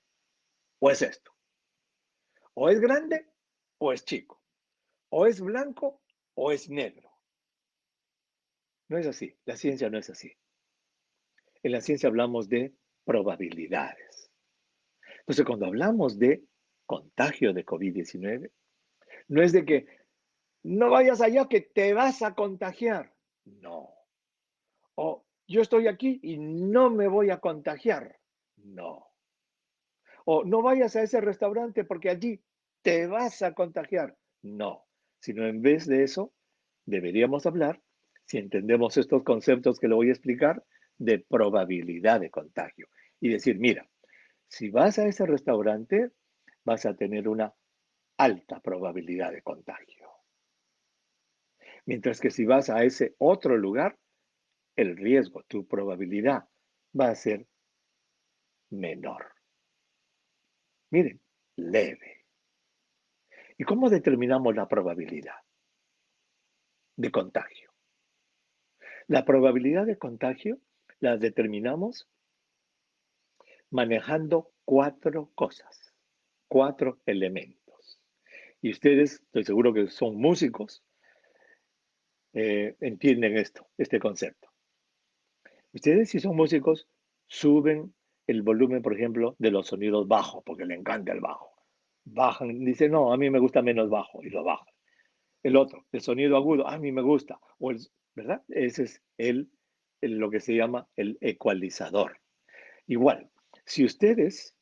o es esto? O es grande o es chico. O es blanco o es negro. No es así. La ciencia no es así. En la ciencia hablamos de probabilidades. Entonces, cuando hablamos de contagio de COVID-19, no es de que no vayas allá que te vas a contagiar. No. O yo estoy aquí y no me voy a contagiar. No. O no vayas a ese restaurante porque allí te vas a contagiar. No. Sino en vez de eso, deberíamos hablar, si entendemos estos conceptos que le voy a explicar, de probabilidad de contagio. Y decir, mira, si vas a ese restaurante, vas a tener una alta probabilidad de contagio. Mientras que si vas a ese otro lugar, el riesgo, tu probabilidad va a ser menor. Miren, leve. ¿Y cómo determinamos la probabilidad de contagio? La probabilidad de contagio la determinamos manejando cuatro cosas, cuatro elementos. Y ustedes, estoy seguro que son músicos, entienden este concepto. Ustedes, si son músicos, suben el volumen, por ejemplo, de los sonidos bajos, porque le encanta el bajo. Bajan, dicen, no, a mí me gusta menos bajo, y lo bajan. El otro, el sonido agudo, a mí me gusta, ¿verdad? Ese es lo que se llama el ecualizador. Igual, si ustedes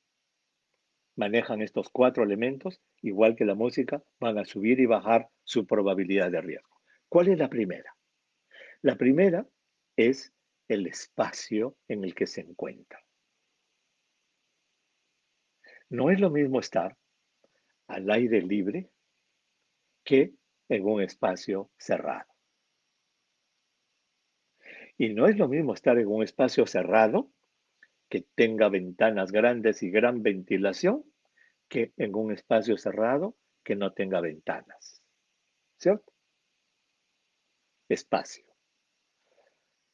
manejan estos cuatro elementos, igual que la música, van a subir y bajar su probabilidad de riesgo. ¿Cuál es la primera? La primera es el espacio en el que se encuentra. No es lo mismo estar al aire libre que en un espacio cerrado. Y no es lo mismo estar en un espacio cerrado que tenga ventanas grandes y gran ventilación que en un espacio cerrado que no tenga ventanas. ¿Cierto? Espacio.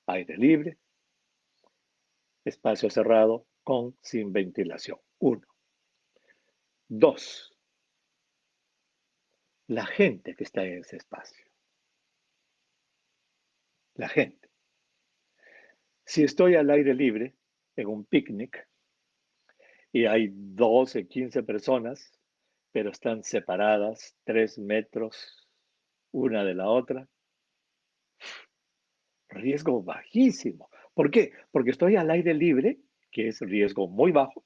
Aire libre, espacio cerrado con sin ventilación. Uno. Dos. La gente que está en ese espacio. La gente. Si estoy al aire libre, en un picnic, y hay 12, 15 personas, pero están separadas 3 metros una de la otra, riesgo bajísimo. ¿Por qué? Porque estoy al aire libre, que es riesgo muy bajo,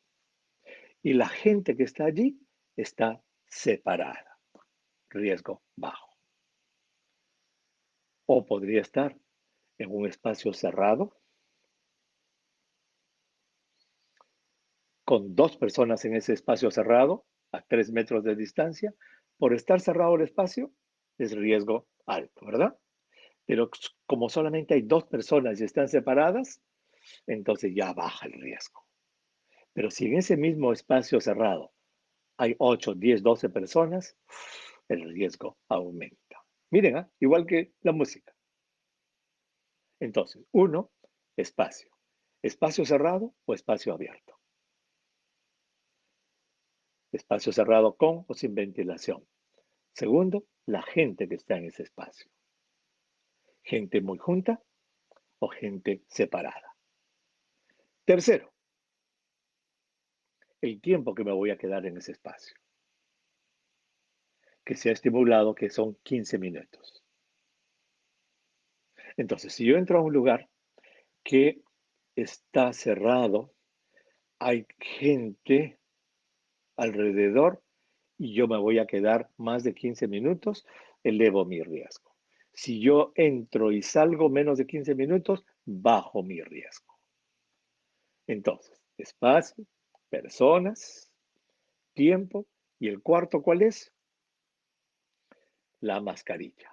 y la gente que está allí está separada, riesgo bajo. O podría estar en un espacio cerrado, con 2 personas en ese espacio cerrado, a 3 metros de distancia. Por estar cerrado el espacio, es riesgo alto, ¿verdad? Pero como solamente hay 2 personas y están separadas, entonces ya baja el riesgo. Pero si en ese mismo espacio cerrado hay 8, 10, 12 personas, el riesgo aumenta. Miren, igual que la música. Entonces, uno, espacio. Espacio cerrado o espacio abierto. Espacio cerrado con o sin ventilación. Segundo, la gente que está en ese espacio. Gente muy junta o gente separada. Tercero, el tiempo que me voy a quedar en ese espacio, que se ha estimulado que son 15 minutos. Entonces, si yo entro a un lugar que está cerrado, hay gente alrededor y yo me voy a quedar más de 15 minutos, elevo mi riesgo. Si yo entro y salgo menos de 15 minutos, bajo mi riesgo. Entonces, espacio, personas, tiempo y el cuarto, ¿cuál es? La mascarilla.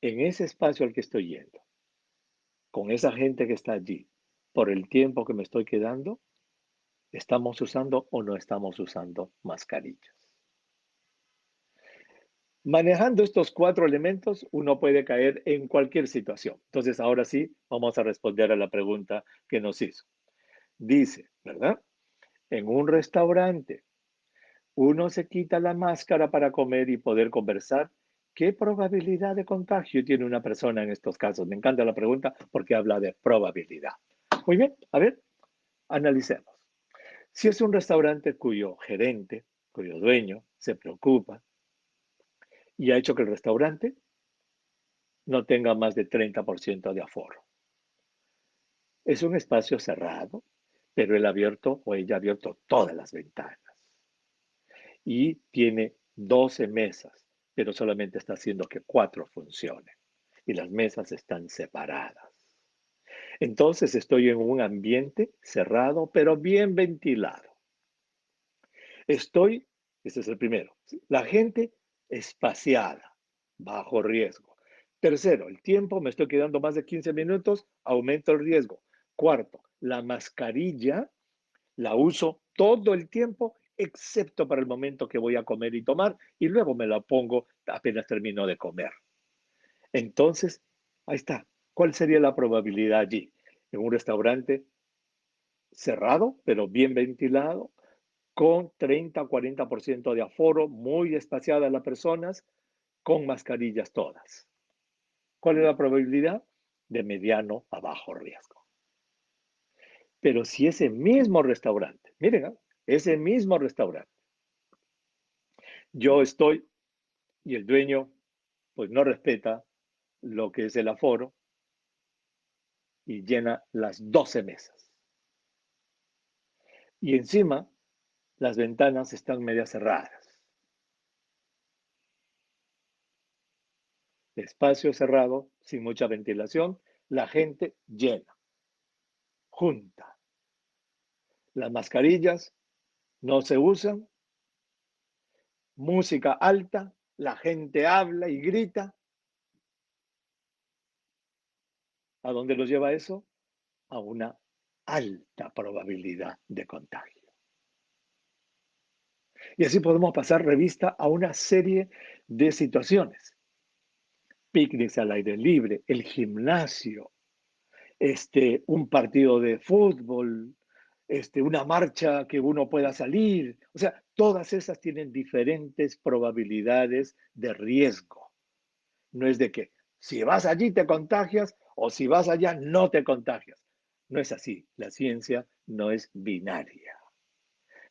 En ese espacio al que estoy yendo, con esa gente que está allí, por el tiempo que me estoy quedando, ¿estamos usando o no estamos usando mascarillas? Manejando estos cuatro elementos, uno puede caer en cualquier situación. Entonces, ahora sí, vamos a responder a la pregunta que nos hizo. Dice, ¿verdad? En un restaurante, uno se quita la máscara para comer y poder conversar. ¿Qué probabilidad de contagio tiene una persona en estos casos? Me encanta la pregunta porque habla de probabilidad. Muy bien, a ver, analicemos. Si es un restaurante cuyo gerente, cuyo dueño, se preocupa y ha hecho que el restaurante no tenga más de 30% de aforo. Es un espacio cerrado, pero él ha abierto o ella ha abierto todas las ventanas. Y tiene 12 mesas, pero solamente está haciendo que 4 funcionen. Y las mesas están separadas. Entonces estoy en un ambiente cerrado, pero bien ventilado. Estoy, este es el primero, la gente espaciada, bajo riesgo. Tercero, el tiempo, me estoy quedando más de 15 minutos, aumento el riesgo. Cuarto, la mascarilla la uso todo el tiempo, excepto para el momento que voy a comer y tomar, y luego me la pongo apenas termino de comer. Entonces, ahí está. ¿Cuál sería la probabilidad allí? En un restaurante cerrado, pero bien ventilado, con 30 o 40% de aforo, muy espaciadas las personas, con mascarillas todas. ¿Cuál es la probabilidad? De mediano a bajo riesgo. Pero si ese mismo restaurante, miren, ese mismo restaurante, yo estoy y el dueño pues no respeta lo que es el aforo y llena las 12 mesas. Y encima las ventanas están media cerradas. Espacio cerrado, sin mucha ventilación, la gente llena, junta. Las mascarillas no se usan, música alta, la gente habla y grita. ¿A dónde los lleva eso? A una alta probabilidad de contagio. Y así podemos pasar revista a una serie de situaciones. Picnics al aire libre, el gimnasio, un partido de fútbol, una marcha que uno pueda salir. O sea, todas esas tienen diferentes probabilidades de riesgo. No es de que si vas allí te contagias o si vas allá no te contagias. No es así. La ciencia no es binaria.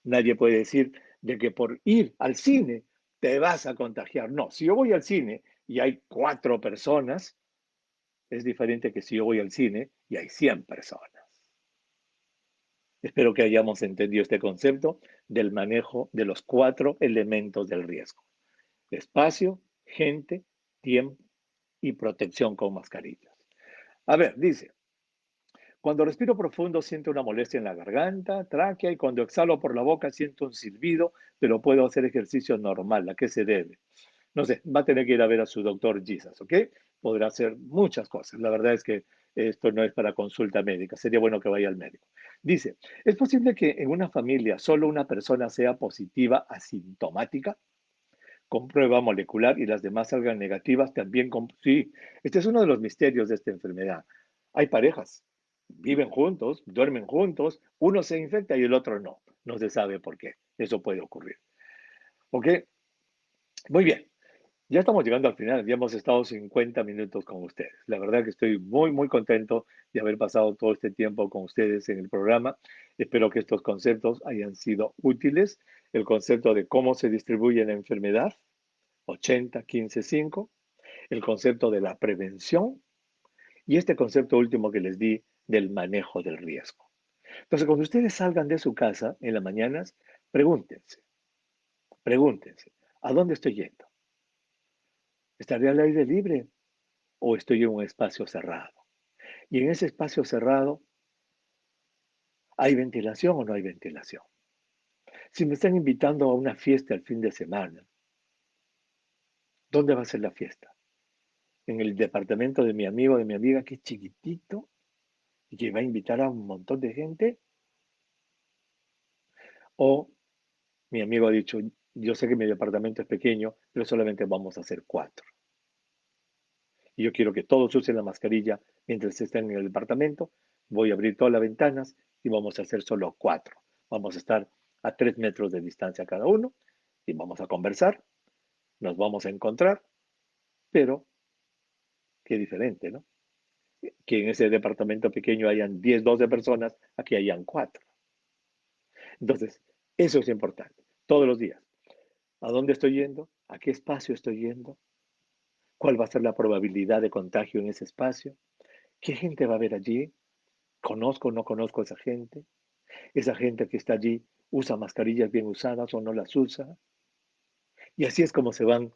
Nadie puede decir de que por ir al cine te vas a contagiar. No, si yo voy al cine y hay 4 personas, es diferente que si yo voy al cine y hay 100 personas. Espero que hayamos entendido este concepto del manejo de los 4 elementos del riesgo. Espacio, gente, tiempo y protección con mascarillas. A ver, dice, cuando respiro profundo siento una molestia en la garganta, tráquea y cuando exhalo por la boca siento un silbido, pero puedo hacer ejercicio normal. ¿A qué se debe? No sé, va a tener que ir a ver a su doctor Jesus, ¿ok? Podrá hacer muchas cosas. La verdad es que esto no es para consulta médica. Sería bueno que vaya al médico. Dice, ¿es posible que en una familia solo una persona sea positiva asintomática con prueba molecular y las demás salgan negativas también con... Sí, este es uno de los misterios de esta enfermedad. Hay parejas, viven juntos, duermen juntos, uno se infecta y el otro no. No se sabe por qué. Eso puede ocurrir. ¿Ok? Muy bien. Ya estamos llegando al final, ya hemos estado 50 minutos con ustedes. La verdad que estoy muy, muy contento de haber pasado todo este tiempo con ustedes en el programa. Espero que estos conceptos hayan sido útiles. El concepto de cómo se distribuye la enfermedad, 80-15-5. El concepto de la prevención y este concepto último que les di del manejo del riesgo. Entonces, cuando ustedes salgan de su casa en las mañanas, pregúntense, pregúntense, ¿a dónde estoy yendo? ¿Estaré al aire libre o estoy en un espacio cerrado? Y en ese espacio cerrado, ¿hay ventilación o no hay ventilación? Si me están invitando a una fiesta el fin de semana, ¿dónde va a ser la fiesta? ¿En el departamento de mi amigo, de mi amiga, que es chiquitito y que va a invitar a un montón de gente? ¿O mi amigo ha dicho, yo sé que mi departamento es pequeño, pero solamente vamos a hacer 4? Y yo quiero que todos usen la mascarilla mientras estén en el departamento. Voy a abrir todas las ventanas y vamos a hacer solo 4. Vamos a estar a 3 metros de distancia cada uno y vamos a conversar, nos vamos a encontrar, pero qué diferente, ¿no? Que en ese departamento pequeño hayan 10, 12 personas, aquí hayan 4. Entonces, eso es importante, todos los días. ¿A dónde estoy yendo? ¿A qué espacio estoy yendo? ¿Cuál va a ser la probabilidad de contagio en ese espacio? ¿Qué gente va a haber allí? ¿Conozco o no conozco a esa gente? ¿Esa gente que está allí usa mascarillas bien usadas o no las usa? Y así es como se van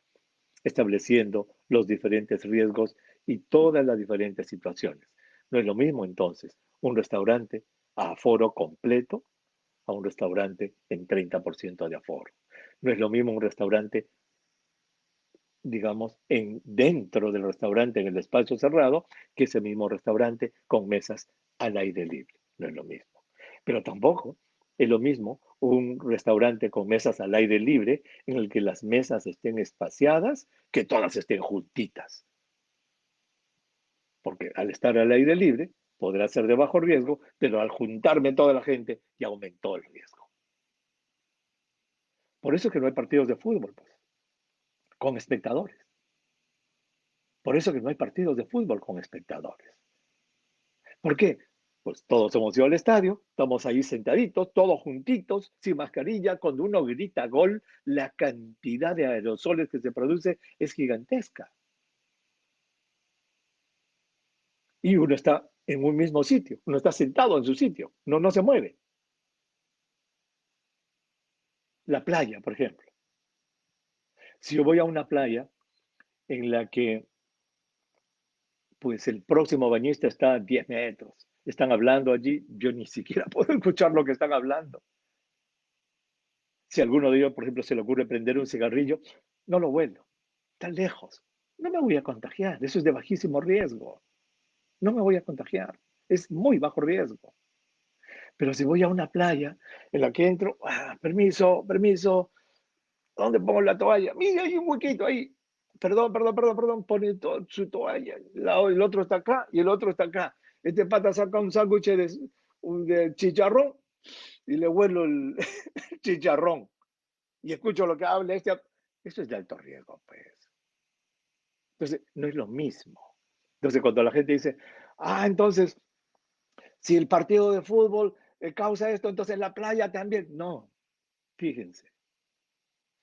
estableciendo los diferentes riesgos y todas las diferentes situaciones. No es lo mismo entonces un restaurante a aforo completo a un restaurante en 30% de aforo. No es lo mismo un restaurante, digamos, dentro del restaurante, en el espacio cerrado, que ese mismo restaurante con mesas al aire libre. No es lo mismo. Pero tampoco es lo mismo un restaurante con mesas al aire libre en el que las mesas estén espaciadas, que todas estén juntitas. Porque al estar al aire libre podrá ser de bajo riesgo, pero al juntarme toda la gente ya aumentó el riesgo. Por eso es que no hay partidos de fútbol, pues, con espectadores. Por eso que no hay partidos de fútbol con espectadores. ¿Por qué? Pues todos hemos ido al estadio, estamos ahí sentaditos, todos juntitos, sin mascarilla. Cuando uno grita gol, la cantidad de aerosoles que se produce es gigantesca. Y uno está en un mismo sitio, uno está sentado en su sitio, no se mueve. La playa, por ejemplo. Si yo voy a una playa en la que pues el próximo bañista está a 10 metros, están hablando allí, yo ni siquiera puedo escuchar lo que están hablando. Si a alguno de ellos, por ejemplo, se le ocurre prender un cigarrillo, no lo huelo, está lejos. No me voy a contagiar, eso es de bajísimo riesgo. No me voy a contagiar, es muy bajo riesgo. Pero si voy a una playa en la que entro, permiso, permiso, ¿dónde pongo la toalla? Mira, hay un huequito ahí. Perdón, perdón, perdón, perdón, pone su toalla. El otro está acá y el otro está acá. Este pata saca un sándwich de chicharrón y le huelo el chicharrón. Y escucho lo que habla este. Eso es de alto riesgo, pues. Entonces, no es lo mismo. Entonces, cuando la gente dice, entonces, si el partido de fútbol causa esto, entonces la playa también. No, fíjense,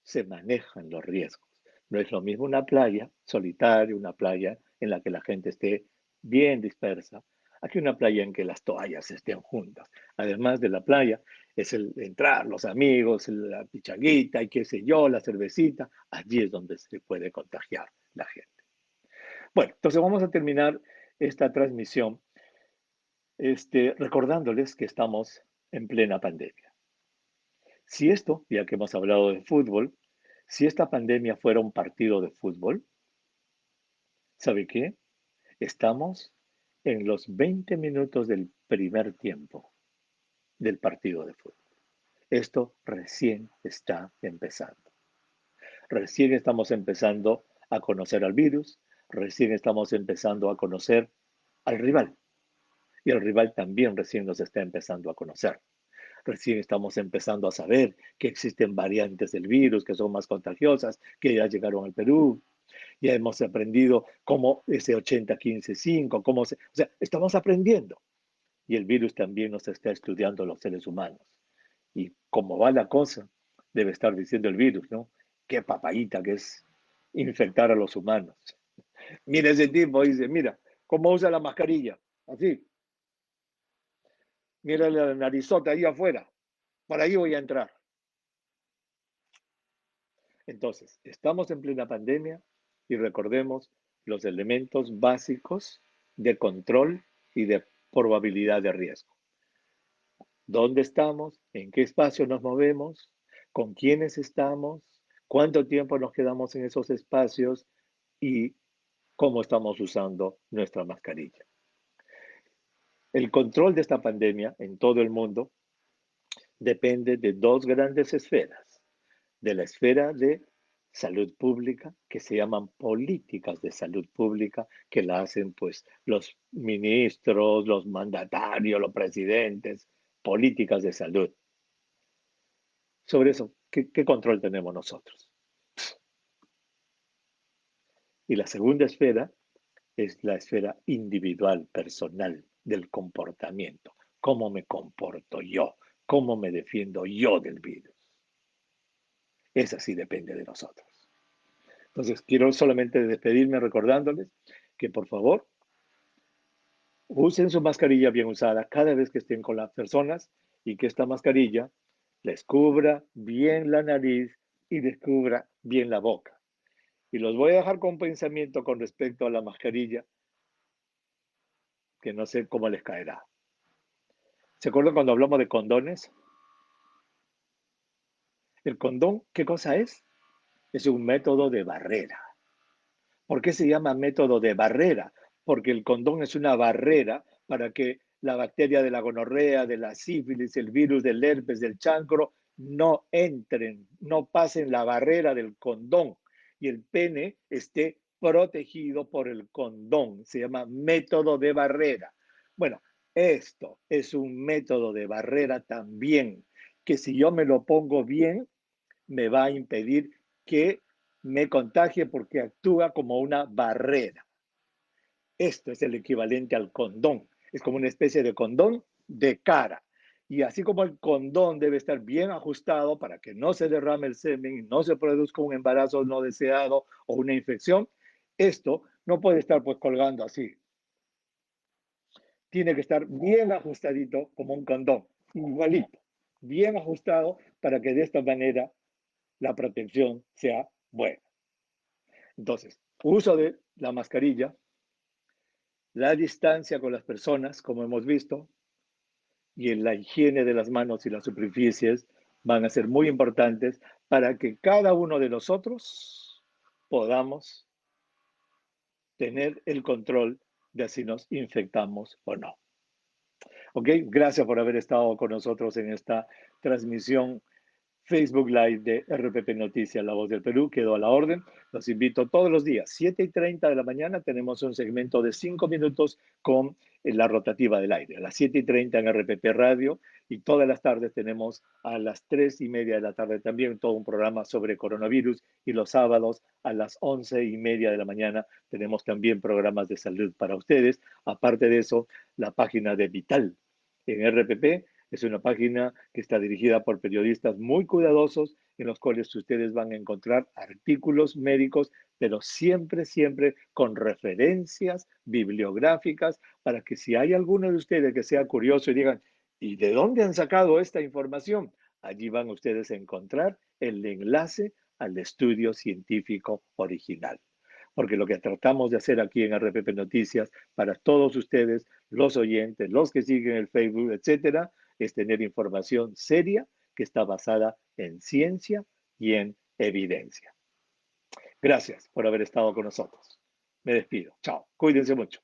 se manejan los riesgos. No es lo mismo una playa solitaria, una playa en la que la gente esté bien dispersa, aquí una playa en que las toallas estén juntas. Además de la playa, es el entrar, los amigos, la pichanguita y qué sé yo, la cervecita. Allí es donde se puede contagiar la gente. Bueno, entonces vamos a terminar esta transmisión recordándoles que estamos en plena pandemia. Si esto, ya que hemos hablado de fútbol, si esta pandemia fuera un partido de fútbol, ¿sabe qué? Estamos en los 20 minutos del primer tiempo del partido de fútbol. Esto recién está empezando. Recién estamos empezando a conocer al virus, recién estamos empezando a conocer al rival. Y el rival también recién nos está empezando a conocer. Recién estamos empezando a saber que existen variantes del virus que son más contagiosas, que ya llegaron al Perú. Ya hemos aprendido cómo ese 80-15-5, o sea, estamos aprendiendo. Y el virus también nos está estudiando a los seres humanos. Y cómo va la cosa, debe estar diciendo el virus, ¿no? Qué papayita que es infectar a los humanos. Mira ese tipo, dice, mira, cómo usa la mascarilla. Así, mira la narizota ahí afuera. Por ahí voy a entrar. Entonces, estamos en plena pandemia y recordemos los elementos básicos de control y de probabilidad de riesgo. ¿Dónde estamos? ¿En qué espacio nos movemos? ¿Con quiénes estamos? ¿Cuánto tiempo nos quedamos en esos espacios? Y cómo estamos usando nuestra mascarilla. El control de esta pandemia en todo el mundo depende de dos grandes esferas. De la esfera de salud pública, que se llaman políticas de salud pública, que la hacen pues los ministros, los mandatarios, los presidentes, políticas de salud. Sobre eso, ¿qué control tenemos nosotros? Y la segunda esfera es la esfera individual, personal, del comportamiento. ¿Cómo me comporto yo? ¿Cómo me defiendo yo del virus? Esa sí depende de nosotros. Entonces, quiero solamente despedirme recordándoles que por favor usen su mascarilla bien usada cada vez que estén con las personas y que esta mascarilla les cubra bien la nariz y les cubra bien la boca. Y los voy a dejar con un pensamiento con respecto a la mascarilla que no sé cómo les caerá. ¿Se acuerdan cuando hablamos de condones? El condón, ¿qué cosa es? Es un método de barrera. ¿Por qué se llama método de barrera? Porque el condón es una barrera para que la bacteria de la gonorrea, de la sífilis, el virus del herpes, del chancro, no entren, no pasen la barrera del condón y el pene esté protegido por el condón. Se llama método de barrera. Bueno, esto es un método de barrera también, que si yo me lo pongo bien, me va a impedir que me contagie porque actúa como una barrera. Esto es el equivalente al condón. Es como una especie de condón de cara. Y así como el condón debe estar bien ajustado para que no se derrame el semen y no se produzca un embarazo no deseado o una infección, esto no puede estar pues colgando así. Tiene que estar bien ajustadito como un condón, igualito, bien ajustado para que de esta manera la protección sea buena. Entonces, uso de la mascarilla, la distancia con las personas, como hemos visto, y en la higiene de las manos y las superficies van a ser muy importantes para que cada uno de nosotros podamos tener el control de si nos infectamos o no. Ok, gracias por haber estado con nosotros en esta transmisión Facebook Live de RPP Noticias, La Voz del Perú, quedó a la orden. Los invito todos los días, 7:30 de la mañana, tenemos un segmento de 5 minutos con la rotativa del aire. A las 7:30 en RPP Radio y todas las tardes tenemos a las 3:30 de la tarde también todo un programa sobre coronavirus y los sábados a las 11:30 de la mañana tenemos también programas de salud para ustedes. Aparte de eso, la página de Vital en RPP es una página que está dirigida por periodistas muy cuidadosos en los cuales ustedes van a encontrar artículos médicos, pero siempre, siempre con referencias bibliográficas para que si hay alguno de ustedes que sea curioso y digan, ¿y de dónde han sacado esta información? Allí van ustedes a encontrar el enlace al estudio científico original. Porque lo que tratamos de hacer aquí en RPP Noticias para todos ustedes, los oyentes, los que siguen el Facebook, etcétera, es tener información seria que está basada en ciencia y en evidencia. Gracias por haber estado con nosotros. Me despido. Chao. Cuídense mucho.